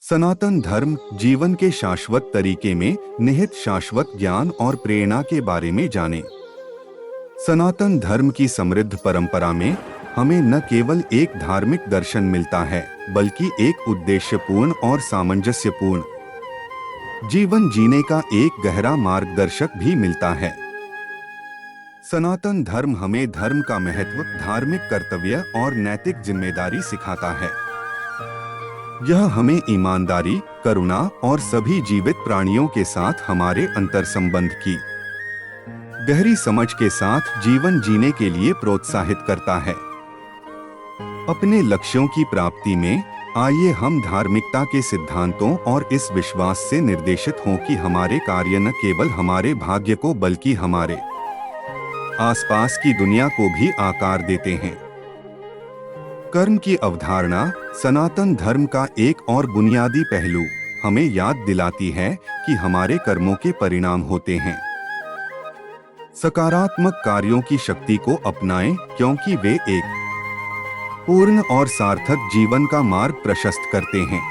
सनातन धर्म जीवन के शाश्वत तरीके में निहित शाश्वत ज्ञान और प्रेरणा के बारे में जाने। सनातन धर्म की समृद्ध परंपरा में हमें न केवल एक धार्मिक दर्शन मिलता है, बल्कि एक उद्देश्यपूर्ण और सामंजस्यपूर्ण जीवन जीने का एक गहरा मार्गदर्शक भी मिलता है। सनातन धर्म हमें धर्म का महत्व, धार्मिक कर्तव्य और नैतिक जिम्मेदारी सिखाता है। यह हमें ईमानदारी, करुणा और सभी जीवित प्राणियों के साथ हमारे अंतर संबंध की गहरी समझ के साथ जीवन जीने के लिए प्रोत्साहित करता है। अपने लक्ष्यों की प्राप्ति में आइए हम धार्मिकता के सिद्धांतों और इस विश्वास से निर्देशित हों कि हमारे कार्य न केवल हमारे भाग्य को बल्कि हमारे आसपास की दुनिया को भी आकार देते हैं। कर्म की अवधारणा सनातन धर्म का एक और बुनियादी पहलू हमें याद दिलाती है कि हमारे कर्मों के परिणाम होते हैं। सकारात्मक कार्यों की शक्ति को अपनाएं, क्योंकि वे एक पूर्ण और सार्थक जीवन का मार्ग प्रशस्त करते हैं।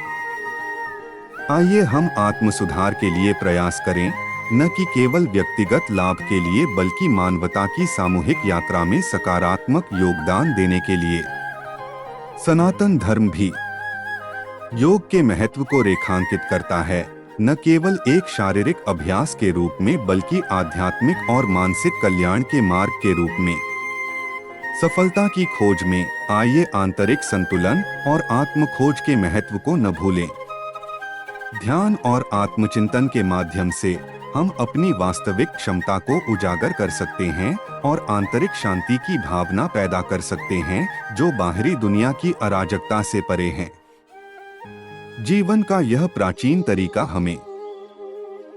आइए हम आत्म सुधार के लिए प्रयास करें, न कि केवल व्यक्तिगत लाभ के लिए बल्कि मानवता की सामूहिक यात्रा में सकारात्मक योगदान देने के लिए। सनातन धर्म भी योग के महत्व को रेखांकित करता है, न केवल एक शारीरिक अभ्यास के रूप में बल्कि आध्यात्मिक और मानसिक कल्याण के मार्ग के रूप में। सफलता की खोज में आइए आंतरिक संतुलन और आत्म खोज के महत्व को न भूलें। ध्यान और आत्मचिंतन के माध्यम से हम अपनी वास्तविक क्षमता को उजागर कर सकते हैं और आंतरिक शांति की भावना पैदा कर सकते हैं, जो बाहरी दुनिया की अराजकता से परे है। जीवन का यह प्राचीन तरीका हमें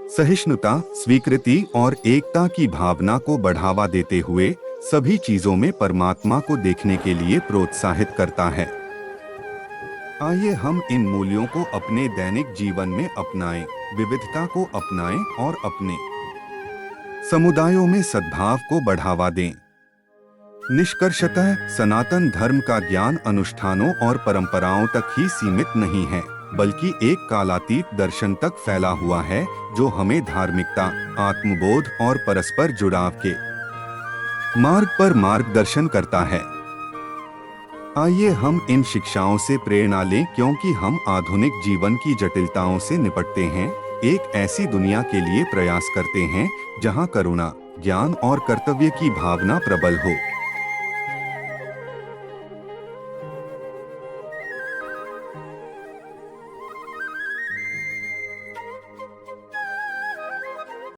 सहिष्णुता, स्वीकृति और एकता की भावना को बढ़ावा देते हुए सभी चीजों में परमात्मा को देखने के लिए प्रोत्साहित करता है। आइए हम इन मूल्यों को अपने दैनिक जीवन में अपनाएं, विविधता को अपनाएं और अपने समुदायों में सद्भाव को बढ़ावा दें। निष्कर्षतः सनातन धर्म का ज्ञान अनुष्ठानों और परंपराओं तक ही सीमित नहीं है, बल्कि एक कालातीत दर्शन तक फैला हुआ है, जो हमें धार्मिकता, आत्मबोध और परस्पर जुड़ाव के मार्ग पर मार्गदर्शन करता है। आइए हम इन शिक्षाओं से प्रेरणा लें, क्योंकि हम आधुनिक जीवन की जटिलताओं से निपटते हैं, एक ऐसी दुनिया के लिए प्रयास करते हैं जहां करुणा, ज्ञान और कर्तव्य की भावना प्रबल हो।